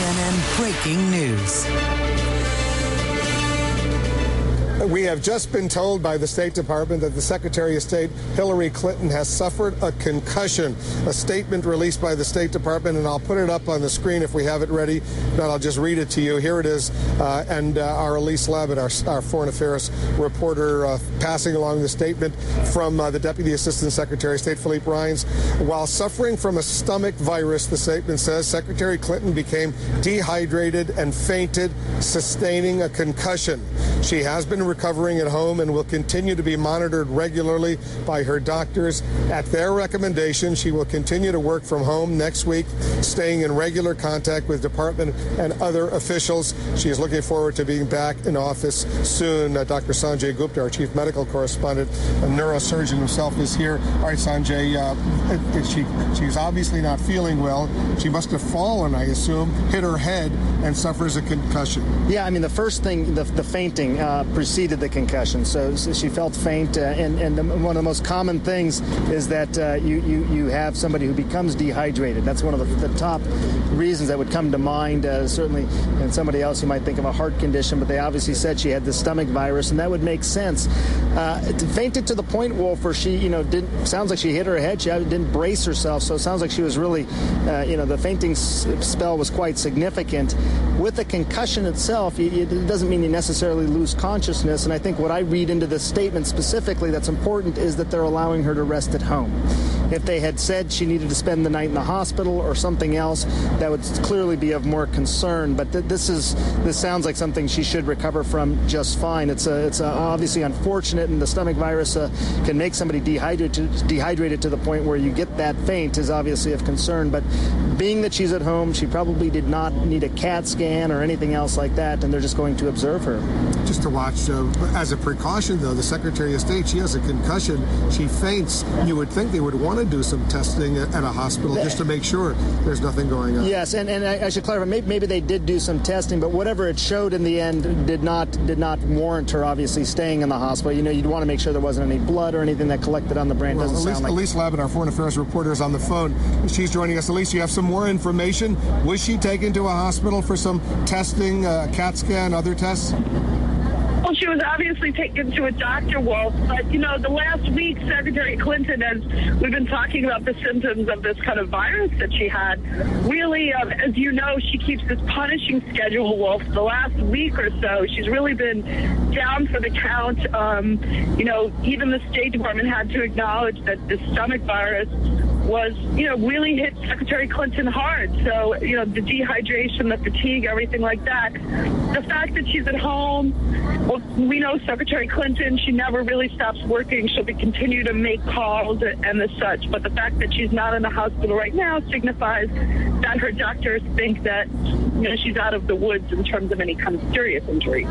CNN breaking news. We have just been told by the State Department that the Secretary of State, Hillary Clinton, has suffered a concussion. A statement released by the State Department, and I'll put it up on the screen if we have it ready. But I'll just read it to you. Here it is. Our Elise Labott, our Foreign Affairs reporter, passing along the statement from the Deputy Assistant Secretary of State, Philippe Rines. While suffering from a stomach virus, the statement says, Secretary Clinton became dehydrated and fainted, sustaining a concussion. She has been recovering at home and will continue to be monitored regularly by her doctors. At their recommendation, she will continue to work from home next week, staying in regular contact with department and other officials. She is looking forward to being back in office soon. Dr. Sanjay Gupta, our chief medical correspondent, a neurosurgeon himself, is here. All right, Sanjay, she's obviously not feeling well. She must have fallen, I assume, hit her head, and suffers a concussion. Yeah, I mean, the first thing, the fainting preceded the concussion. So she felt faint, and one of the most common things is that you have somebody who becomes dehydrated. That's one of the top reasons that would come to mind, certainly, and somebody else you might think of a heart condition, but they obviously said she had the stomach virus, and that would make sense. Fainted to the point, Wolf, where she, sounds like she hit her head. She didn't brace herself, so it sounds like she was really, the fainting spell was quite significant. With the concussion itself, it doesn't mean you necessarily lose consciousness, and I think what I read into this statement specifically that's important is that they're allowing her to rest at home. If they had said she needed to spend the night in the hospital or something else, that would clearly be of more concern. But this sounds like something she should recover from just fine. It's obviously unfortunate, and the stomach virus can make somebody dehydrated to the point where you get that faint is obviously of concern. But being that she's at home, she probably did not need a CAT scan or anything else like that, and they're just going to observe her. Just to watch, as a precaution, though, the Secretary of State, she has a concussion. She faints. You would think they would want to do some testing at a hospital just to make sure there's nothing going on. Yes, and I should clarify, maybe they did do some testing, but whatever it showed in the end did not warrant her obviously staying in the hospital. You'd want to make sure there wasn't any blood or anything that collected on the brain. Well, Elise Labott, our Foreign Affairs reporter, is on the phone. She's joining us. Elise, you have some more information. Was she taken to a hospital for some testing, CAT scan, other tests? Well, she was obviously taken to a doctor, Wolf, but, the last week, Secretary Clinton, as we've been talking about the symptoms of this kind of virus that she had, really, as you know, she keeps this punishing schedule, Wolf. The last week or so, she's really been down for the count. Even the State Department had to acknowledge that the stomach virus was, really hit Secretary Clinton hard. So, the dehydration, the fatigue, everything like that. The fact that she's at home, well, we know Secretary Clinton, she never really stops working. She'll continue to make calls and the such. But the fact that she's not in the hospital right now signifies that her doctors think that, she's out of the woods in terms of any kind of serious injury.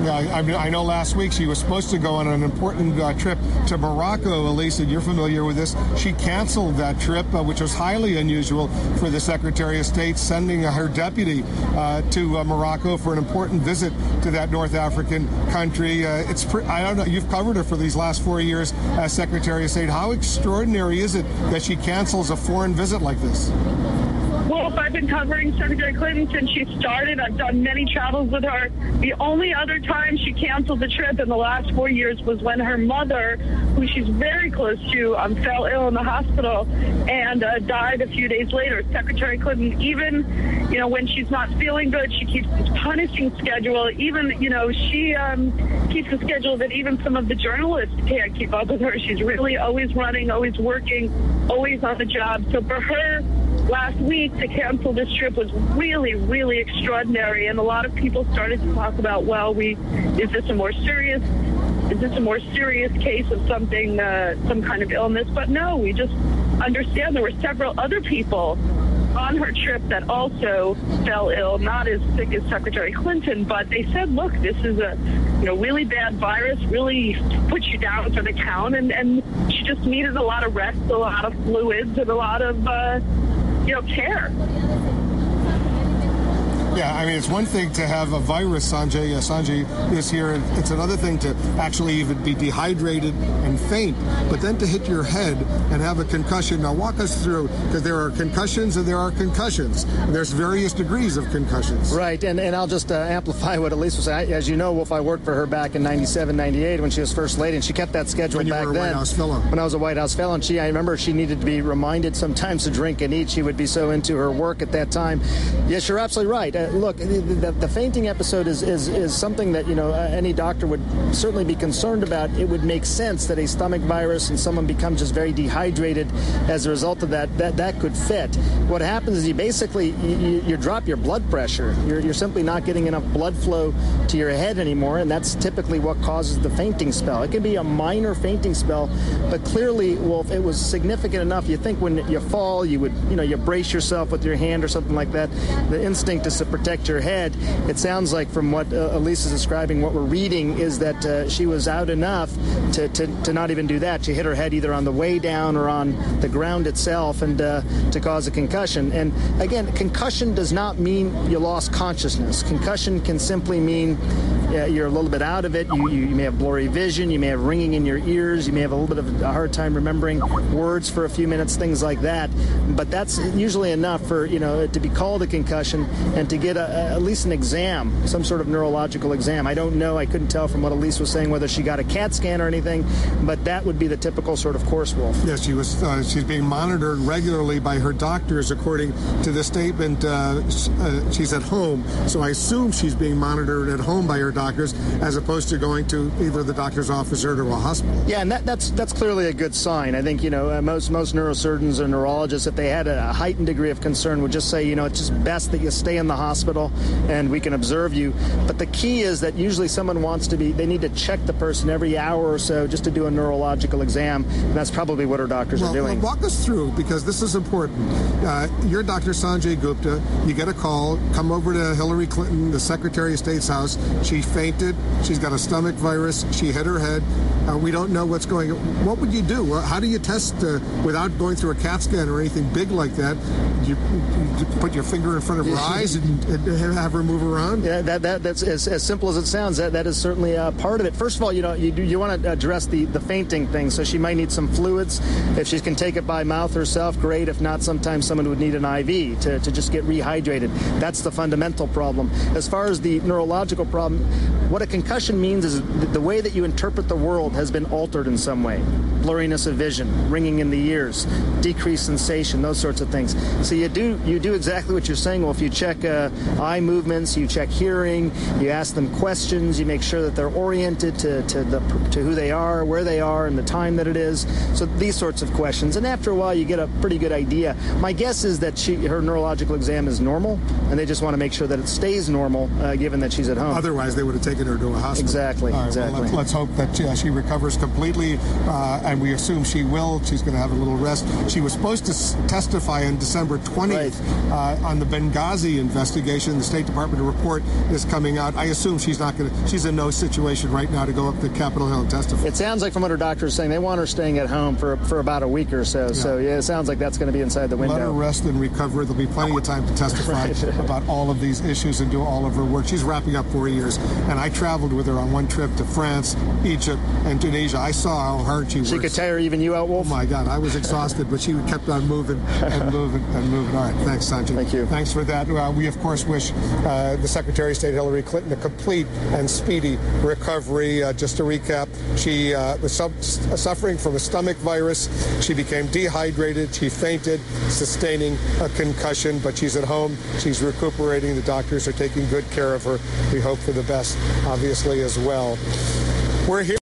Yeah, I know last week she was supposed to go on an important trip to Morocco, Elise, and you're familiar with this. She canceled that trip, which was highly unusual for the Secretary of State, sending her deputy to Morocco for an important visit to that North African country. I don't know, you've covered her for these last 4 years as Secretary of State. How extraordinary is it that she cancels a foreign visit like this? Well, I've been covering Secretary Clinton since she started. I've done many travels with her. The only other time she canceled the trip in the last 4 years was when her mother, who she's very close to, fell ill in the hospital and died a few days later. Secretary Clinton, even, when she's not feeling good, she keeps this punishing schedule. Even, she keeps a schedule that even some of the journalists can't keep up with her. She's really always running, always working, always on the job. So for her, last week to cancel this trip was really, really extraordinary, and a lot of people started to talk about, is this a more serious case of something, some kind of illness? But no, we just understand there were several other people on her trip that also fell ill, not as sick as Secretary Clinton, but they said, look, this is a really bad virus, really puts you down for the count, and she just needed a lot of rest, a lot of fluids, and a lot of care. Yeah, I mean, it's one thing to have a virus, Sanjay. Sanjay is here. It's another thing to actually even be dehydrated and faint, but then to hit your head and have a concussion. Now, walk us through, because there are concussions and there are concussions. And there's various degrees of concussions. Right, and I'll just amplify what Elise was saying. As you know, Wolf, I worked for her back in 97, 98 when she was First Lady, and she kept that schedule when you back were a then. White House fellow. When I was a White House fellow, and I remember she needed to be reminded sometimes to drink and eat. She would be so into her work at that time. Yes, you're absolutely right. Look, the fainting episode is something that, you know, any doctor would certainly be concerned about. It would make sense that a stomach virus and someone becomes just very dehydrated as a result of that could fit. What happens is you drop your blood pressure. You're simply not getting enough blood flow to your head anymore, and that's typically what causes the fainting spell. It can be a minor fainting spell, but clearly, Wolf, it was significant enough. You think when you fall, you brace yourself with your hand or something like that. The instinct is to protect your head. It sounds like from what Elise is describing, what we're reading is that she was out enough to not even do that. She hit her head either on the way down or on the ground itself, and to cause a concussion. And again, concussion does not mean you lost consciousness. Concussion can simply mean you're a little bit out of it. You may have blurry vision. You may have ringing in your ears. You may have a little bit of a hard time remembering words for a few minutes, things like that. But that's usually enough for, you know, to be called a concussion and to get at least an exam, some sort of neurological exam. I don't know. I couldn't tell from what Elise was saying whether she got a CAT scan or anything, but that would be the typical sort of course, Wolf. Yes, she's being monitored regularly by her doctors, according to the statement. She's at home, so I assume she's being monitored at home by her doctors, as opposed to going to either the doctor's office or to a hospital. Yeah, and that's clearly a good sign. I think, you know, most neurosurgeons or neurologists, if they had a heightened degree of concern, would just say, you know, it's just best that you stay in the hospital and we can observe you. But the key is that usually someone they need to check the person every hour or so just to do a neurological exam, and that's probably what our doctors are doing. Walk us through, because this is important. You're Dr. Sanjay Gupta. You get a call, come over to Hillary Clinton, the Secretary of State's house. She fainted. She's got a stomach virus. She hit her head. We don't know what's going on. What would you do? How do you test without going through a CAT scan or anything big like that? You put your finger in front of her eyes and have her move around? Yeah, that's as simple as it sounds. That is certainly part of it. First of all, you want to address the fainting thing. So she might need some fluids. If she can take it by mouth herself, great. If not, sometimes someone would need an IV to just get rehydrated. That's the fundamental problem. As far as the neurological problem, what a concussion means is the way that you interpret the world has been altered in some way. Blurriness of vision, ringing in the ears, decreased sensation, those sorts of things. So you do exactly what you're saying. Well, if you check eye movements, you check hearing, you ask them questions, you make sure that they're oriented to who they are, where they are, and the time that it is. So these sorts of questions. And after a while, you get a pretty good idea. My guess is that her neurological exam is normal, and they just want to make sure that it stays normal, given that she's at home. Otherwise, they would have taken her to a hospital. Exactly. All right, exactly. Well, let's hope that she recovers completely, and we assume she will. She's going to have a little rest. She was supposed to testify on December 20th on the Benghazi investigation. The State Department report is coming out. I assume she's not going to. She's in no situation right now to go up to Capitol Hill and testify. It sounds like from what her doctor is saying, they want her staying at home for about a week or so. Yeah. So yeah, it sounds like that's going to be inside the window. Let her rest and recover. There'll be plenty of time to testify about all of these issues and do all of her work. She's wrapping up 4 years, and I traveled with her on one trip to France, Egypt, and Tunisia. I saw how hard she works. She could tire even you out, Wolf? Oh, my God. I was exhausted, but she kept on moving and moving and moving. All right. Thanks, Sanjay. Thank you. Thanks for that. We, of course, wish the Secretary of State Hillary Clinton a complete and speedy recovery. Just to recap, she was suffering from a stomach virus. She became dehydrated. She fainted, sustaining a concussion, but she's at home. She's recuperating. The doctors are taking good care of her. We hope for the best, obviously, as well. We're here.